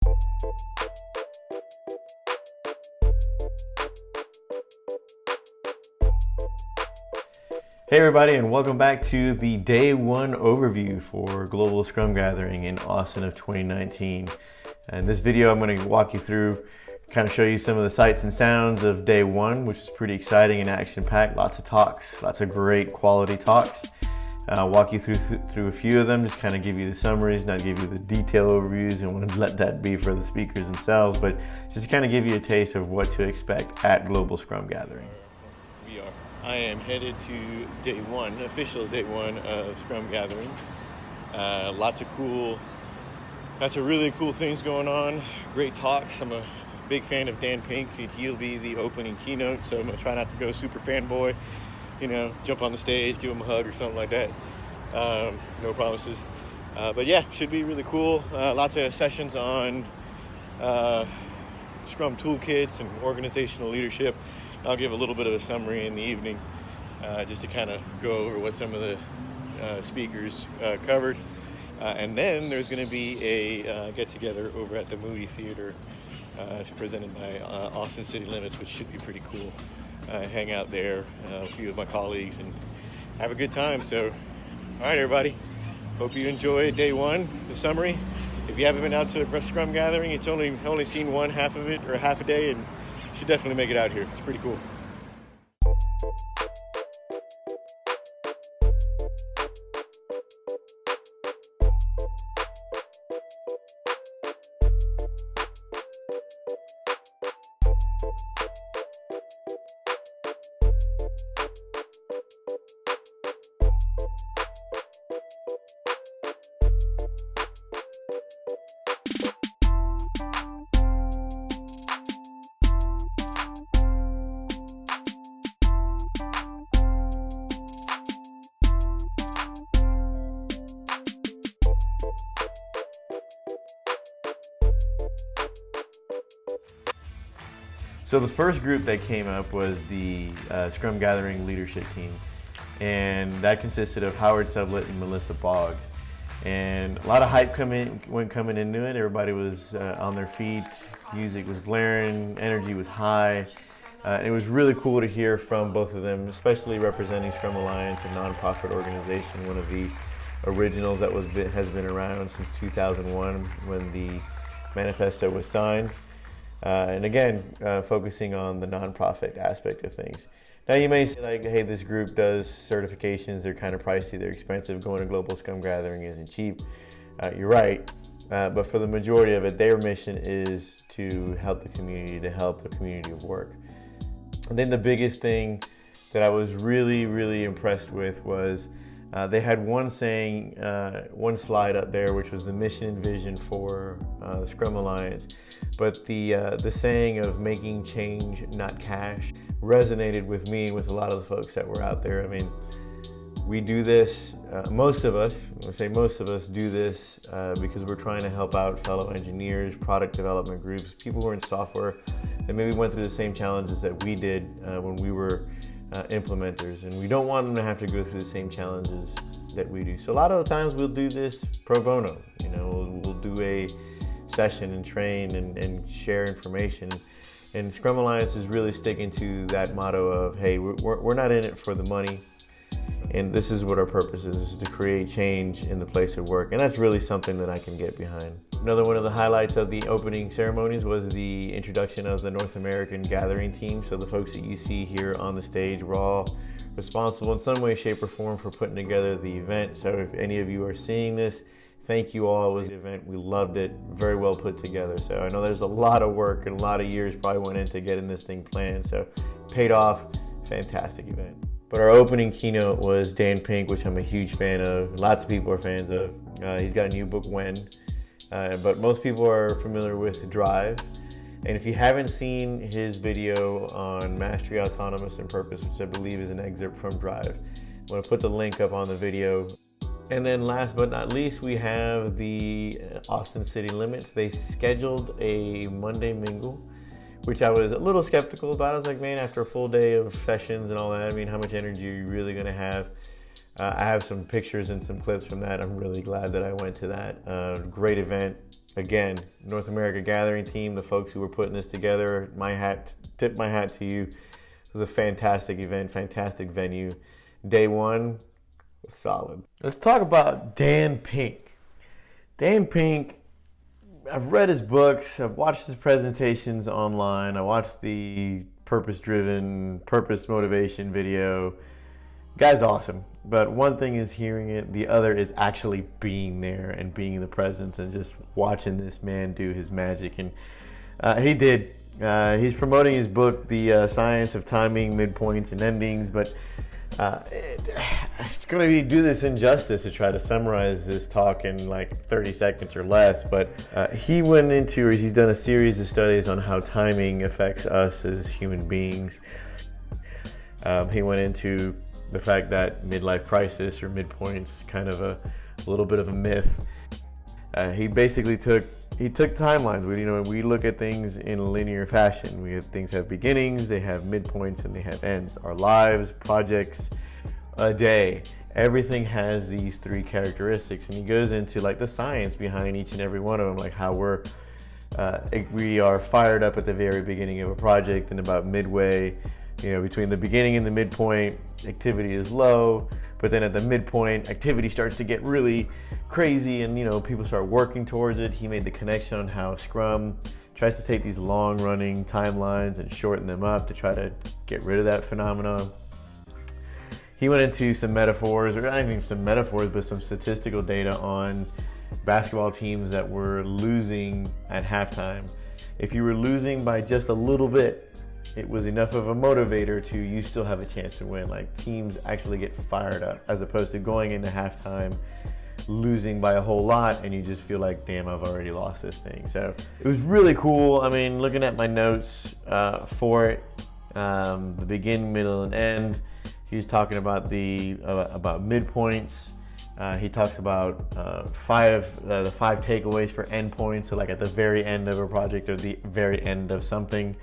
Hey everybody, and welcome back to the day one overview for Global Scrum Gathering in Austin of 2019. In this video, I'm going to walk you through, kind of show you some of the sights and sounds of day one, which is pretty exciting and action-packed. Lots of talks, lots of great quality talks. Walk you through a few of them, just kind of give you the summaries, not give you the detail overviews, and want to let that be for the speakers themselves, but just to kind of give you a taste of what to expect at Global Scrum Gathering. I am headed to day one, official day one of Scrum Gathering. Lots of really cool things going on. Great talks. I'm a big fan of Dan Pink. He'll be the opening keynote, so I'm gonna try not to go super fanboy, jump on the stage, give him a hug or something like that. No promises. But yeah, should be really cool. Lots of sessions on Scrum toolkits and organizational leadership. I'll give a little bit of a summary in the evening, just to kind of go over what some of the speakers covered. And then there's going to be a get-together over at the Moody Theater, presented by Austin City Limits, which should be pretty cool. Hang out there, a few of my colleagues, and have a good time. So, all right, everybody. Hope you enjoyed day one, the summary. If you haven't been out to Scrum Gathering, it's only seen one half of it, or half a day, and you should definitely make it out here. It's pretty cool. So the first group that came up was the Scrum Gathering leadership team, and that consisted of Howard Sublett and Melissa Boggs. And a lot of hype coming into it. Everybody was on their feet, music was blaring, energy was high. It was really cool to hear from both of them, especially representing Scrum Alliance, a nonprofit organization, one of the originals that has been around since 2001 when the manifesto was signed. And again, focusing on the nonprofit aspect of things. Now you may say, like, hey, this group does certifications, they're kind of pricey, they're expensive, going to Global Scrum Gathering isn't cheap. You're right, but for the majority of it, their mission is to help the community of work. And then the biggest thing that I was really, really impressed with was they had one saying, one slide up there, which was the mission and vision for the Scrum Alliance. But the saying of making change, not cash, resonated with me and with a lot of the folks that were out there. I mean, we do this, most of us do this because we're trying to help out fellow engineers, product development groups, people who are in software that maybe went through the same challenges that we did when we were implementers, and we don't want them to have to go through the same challenges that we do. So a lot of the times we'll do this pro bono. We'll do a session and train and share information. And Scrum Alliance is really sticking to that motto of, hey, we're not in it for the money, and this is what our purpose is to create change in the place of work. And that's really something that I can get behind. Another one of the highlights of the opening ceremonies was the introduction of the North American Gathering team. So the folks that you see here on the stage were all responsible in some way, shape, or form for putting together the event. So if any of you are seeing this, thank you all. It was an event. We loved it. Very well put together. So I know there's a lot of work and a lot of years probably went into getting this thing planned. So paid off. Fantastic event. But our opening keynote was Dan Pink, which I'm a huge fan of. Lots of people are fans of. He's got a new book, When. But most people are familiar with Drive. And if you haven't seen his video on Mastery, Autonomous, and Purpose, which I believe is an excerpt from Drive, I'm going to put the link up on the video. And then last but not least, we have the Austin City Limits. They scheduled a Monday mingle, which I was a little skeptical about. I was like, man, after a full day of sessions and all that, I mean, how much energy are you really going to have? I have some pictures and some clips from that. I'm really glad that I went to that. Great event. Again, North America Gathering team, the folks who were putting this together, tip my hat to you. It was a fantastic event, fantastic venue. Day one was solid. Let's talk about Dan Pink. Dan Pink, I've read his books, I've watched his presentations online, I watched the purpose-driven, purpose motivation video. Guy's awesome, but one thing is hearing it, the other is actually being there and being in the presence and just watching this man do his magic. And he's promoting his book, The Science of Timing, Midpoints, and Endings, but it's going to do this injustice to try to summarize this talk in like 30 seconds or less, but he's done a series of studies on how timing affects us as human beings. He went into the fact that midlife crisis or midpoints kind of a little bit of a myth. He basically took timelines. We look at things in a linear fashion. Things have beginnings, they have midpoints, and they have ends. Our lives, projects, a day, everything has these three characteristics. And he goes into like the science behind each and every one of them, like how we are fired up at the very beginning of a project, and about midway, between the beginning and the midpoint, activity is low, but then at the midpoint, activity starts to get really crazy and, people start working towards it. He made the connection on how Scrum tries to take these long-running timelines and shorten them up to try to get rid of that phenomenon. He went into some metaphors, or not even some metaphors, but some statistical data on basketball teams that were losing at halftime. If you were losing by just a little bit, it was enough of a motivator to you still have a chance to win. Like, teams actually get fired up as opposed to going into halftime losing by a whole lot and you just feel like, damn, I've already lost this thing. So it was really cool. I mean, looking at my notes for it, the begin, middle, and end, he was talking about about midpoints. He talks about the five takeaways for endpoints, so like at the very end of a project or the very end of something.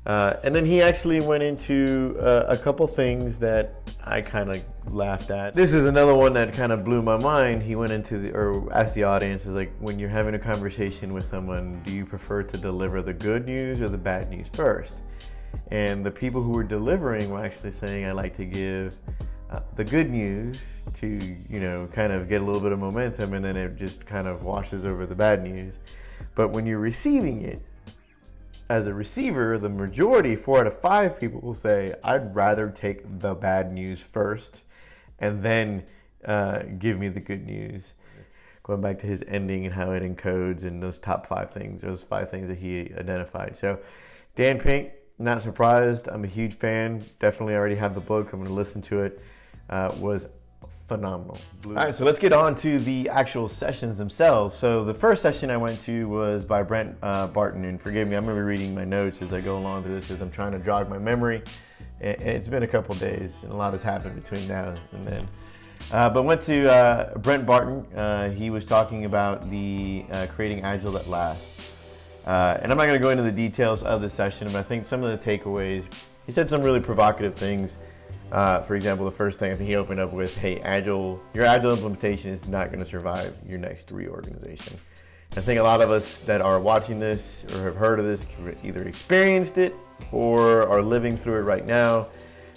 And then he actually went into a couple things that I kind of laughed at. This is another one that kind of blew my mind. He went into or asked the audience, is like, when you're having a conversation with someone, do you prefer to deliver the good news or the bad news first? And the people who were delivering were actually saying, I like to give the good news to, kind of get a little bit of momentum, and then it just kind of washes over the bad news. But when you're receiving it, as a receiver, the majority, 4 out of 5 people will say, I'd rather take the bad news first and then give me the good news. Going back to his ending and how it encodes and those top 5 things, those 5 things that he identified. So Dan Pink, not surprised. I'm a huge fan. Definitely already have the book. I'm going to listen to it. Was phenomenal. All right, so let's get on to the actual sessions themselves. So the first session I went to was by Brent Barton, and forgive me, I'm going to be reading my notes as I go along through this because I'm trying to jog my memory. It's been a couple days, and a lot has happened between now and then. But went to Brent Barton. He was talking about the creating Agile that lasts. And I'm not going to go into the details of the session, but I think some of the takeaways, he said some really provocative things. For example, the first thing I think he opened up with, hey, your Agile implementation is not going to survive your next reorganization. I think a lot of us that are watching this or have heard of this either experienced it or are living through it right now.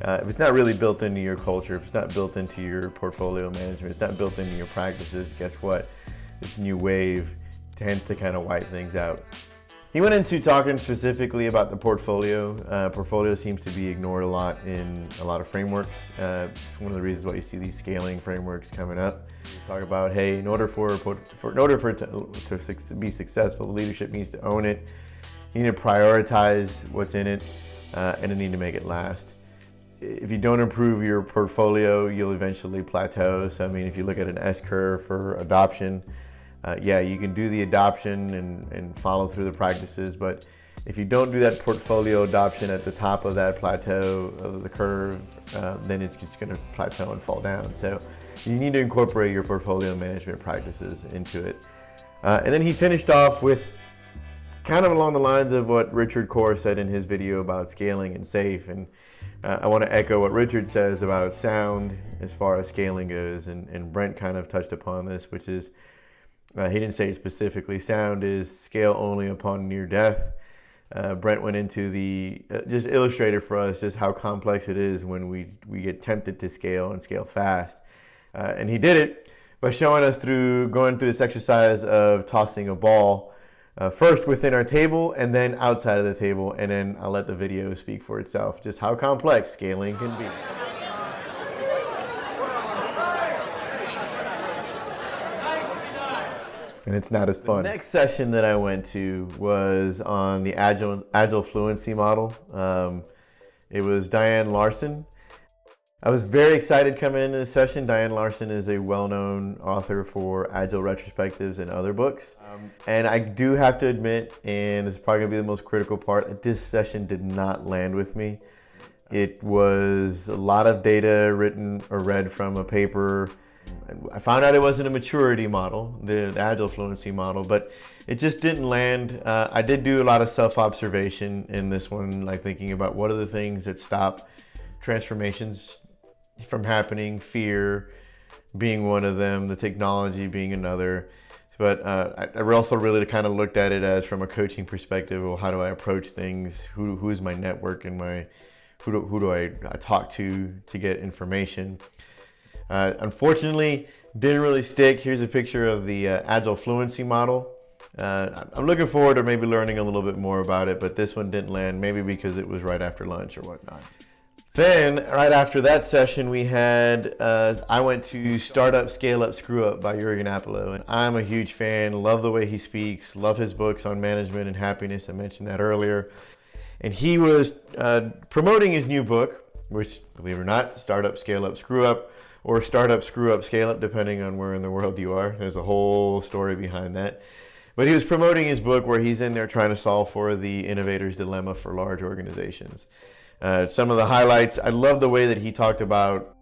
If it's not really built into your culture, if it's not built into your portfolio management, it's not built into your practices, guess what? This new wave tends to kind of wipe things out. He went into talking specifically about the portfolio. Portfolio seems to be ignored a lot in a lot of frameworks. It's one of the reasons why you see these scaling frameworks coming up. Talk about, hey, in order for it to be successful, the leadership needs to own it. You need to prioritize what's in it, and you need to make it last. If you don't improve your portfolio, you'll eventually plateau. So, I mean, if you look at an S-curve for adoption, yeah, you can do the adoption and follow through the practices, but if you don't do that portfolio adoption at the top of that plateau of the curve, then it's just going to plateau and fall down. So you need to incorporate your portfolio management practices into it. And then he finished off with kind of along the lines of what Richard Core said in his video about scaling and safe, and I want to echo what Richard says about sound as far as scaling goes, and Brent kind of touched upon this, which is, he didn't say it specifically, sound is scale only upon near death. Brent went into just illustrated for us just how complex it is when we get tempted to scale and scale fast. And he did it by showing us going through this exercise of tossing a ball, first within our table and then outside of the table, and then I'll let the video speak for itself, just how complex scaling can be. And it's not as fun. The next session that I went to was on the Agile Fluency model. It was Diane Larson. I was very excited coming into this session. Diane Larson is a well-known author for Agile retrospectives and other books. And I do have to admit, and it's probably gonna be the most critical part, that this session did not land with me. It was a lot of data written or read from a paper. I found out it wasn't a maturity model, the Agile Fluency model, but it just didn't land. I did do a lot of self-observation in this one, like thinking about what are the things that stop transformations from happening, fear being one of them, the technology being another. But I also really kind of looked at it as from a coaching perspective. Well, how do I approach things? Who is my network and who do I talk to get information? Unfortunately, didn't really stick. Here's a picture of the Agile Fluency model. I'm looking forward to maybe learning a little bit more about it, but this one didn't land, maybe because it was right after lunch or whatnot. Then, right after that session, we had, I went to Startup, Scale Up, Screw Up by Jürgen Appelow, and I'm a huge fan, love the way he speaks, love his books on management and happiness. I mentioned that earlier. And he was promoting his new book, which, believe it or not, Startup, Scale Up, Screw Up, or Startup, Screw Up, Scale Up, depending on where in the world you are. There's a whole story behind that. But he was promoting his book where he's in there trying to solve for the innovator's dilemma for large organizations. Some of the highlights, I love the way that he talked about,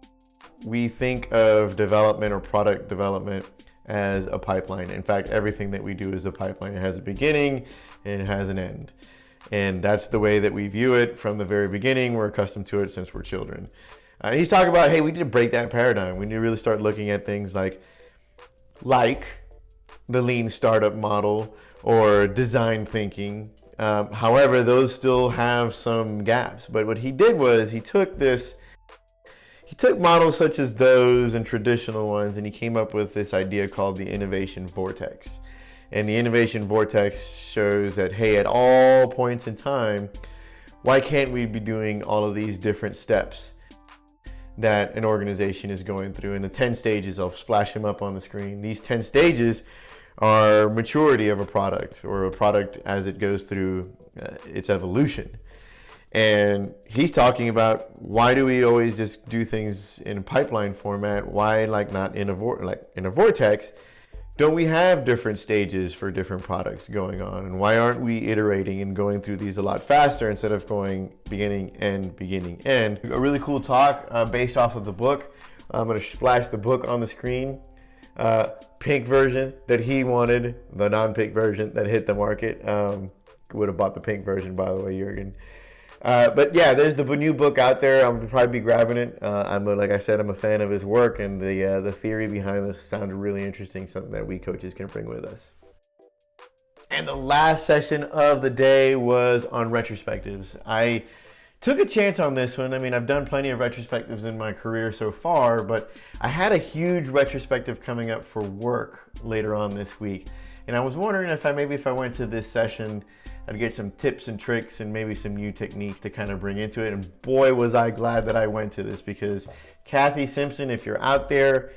we think of development or product development as a pipeline. In fact, everything that we do is a pipeline. It has a beginning and it has an end. And that's the way that we view it from the very beginning. We're accustomed to it since we're children. He's talking about, hey, we need to break that paradigm. We need to really start looking at things like the lean startup model or design thinking. However, those still have some gaps. But what he did was he took models such as those and traditional ones, and he came up with this idea called the innovation vortex. And the innovation vortex shows that, hey, at all points in time, why can't we be doing all of these different steps that an organization is going through? And the 10 stages, I'll splash them up on the screen. These 10 stages are maturity of a product, or a product as it goes through its evolution. And he's talking about, why do we always just do things in a pipeline format? Why not in a vortex? Don't we have different stages for different products going on? And why aren't we iterating and going through these a lot faster instead of going beginning, end, beginning, end? A really cool talk based off of the book. I'm going to splash the book on the screen. Pink version that he wanted, the non-pink version that hit the market. Would have bought the pink version, by the way, Jürgen. But yeah, there's the new book out there. I'm probably be grabbing it. Like I said, I'm a fan of his work, and the theory behind this sounded really interesting, something that we coaches can bring with us. And the last session of the day was on retrospectives. I took a chance on this one. I mean, I've done plenty of retrospectives in my career so far, but I had a huge retrospective coming up for work later on this week. And I was wondering if I went to this session, I'd get some tips and tricks and maybe some new techniques to kind of bring into it. And boy, was I glad that I went to this, because Kathy Simpson, if you're out there,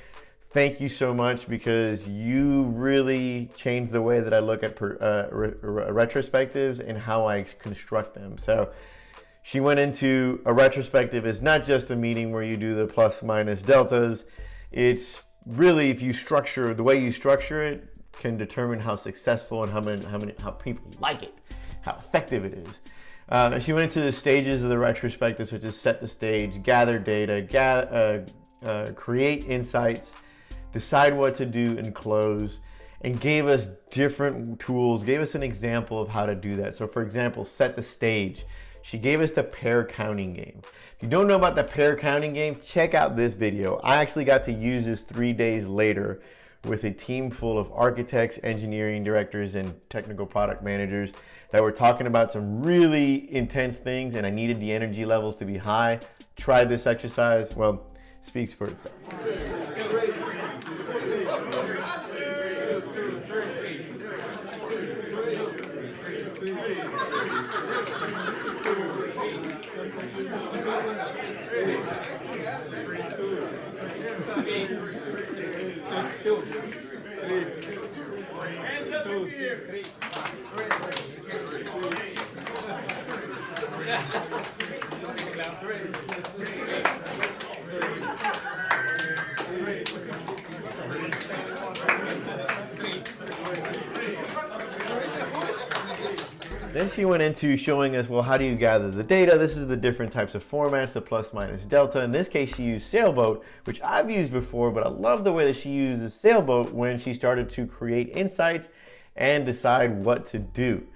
thank you so much, because you really changed the way that I look at retrospectives and how I construct them. So she went into a retrospective is not just a meeting where you do the plus minus deltas. It's really, if you structure, the way you structure it can determine how successful and how people like it, how effective it is. She went into the stages of the retrospective, which is set the stage, gather data, create insights, decide what to do, and close, and gave us different tools, gave us an example of how to do that. So for example, set the stage. She gave us the pair counting game. If you don't know about the pair counting game, check out this video. I actually got to use this 3 days later with a team full of architects, engineering directors, and technical product managers that were talking about some really intense things, and I needed the energy levels to be high. Tried this exercise, well, speaks for itself. Then she went into showing us, well, how do you gather the data? This is the different types of formats, the plus, minus, delta. In this case, she used Sailboat, which I've used before, but I love the way that she uses Sailboat when she started to create insights and decide what to do.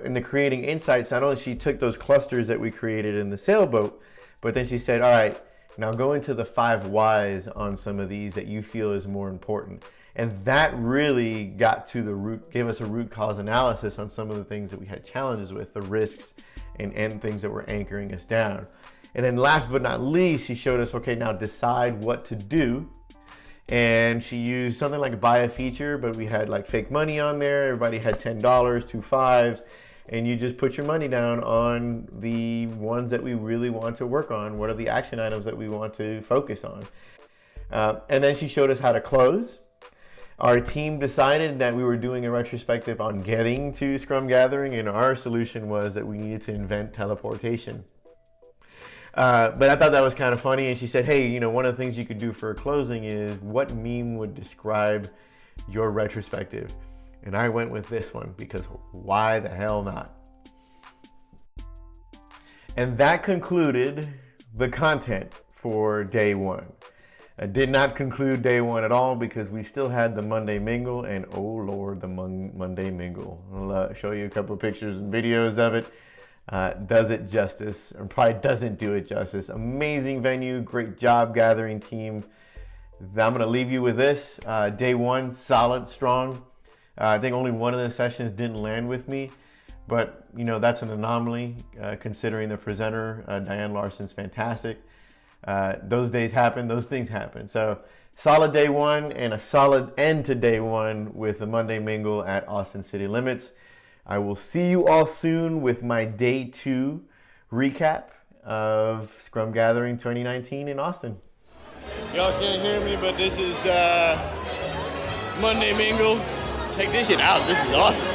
In the creating insights, not only she took those clusters that we created in the Sailboat, but then she said, all right, now go into the 5 whys on some of these that you feel is more important. And that really got to the root, gave us a root cause analysis on some of the things that we had challenges with, the risks and things that were anchoring us down. And then last but not least, she showed us, okay, now decide what to do. And she used something like buy a feature, but we had like fake money on there. Everybody had $10, 2 5s, and you just put your money down on the ones that we really want to work on. What are the action items that we want to focus on? And then she showed us how to close. Our team decided that we were doing a retrospective on getting to Scrum Gathering, and our solution was that we needed to invent teleportation. But I thought that was kind of funny, and she said, hey, you know, one of the things you could do for a closing is what meme would describe your retrospective? And I went with this one because why the hell not? And that concluded the content for day 1. I did not conclude day 1 at all because we still had the Monday Mingle, and oh Lord, the Monday Mingle. I'll show you a couple of pictures and videos of it. Does it justice, or probably doesn't do it justice. Amazing venue, great job gathering team. I'm gonna leave you with this. Day 1, solid, strong. I think only one of the sessions didn't land with me, but you know, that's an anomaly considering the presenter, Diane Larson's fantastic. Those days happen, those things happen. So solid day 1 and a solid end to day 1 with the Monday Mingle at Austin City Limits. I will see you all soon with my day 2 recap of Scrum Gathering 2019 in Austin. Y'all can't hear me, but this is Monday Mingle. Check this shit out, this is awesome.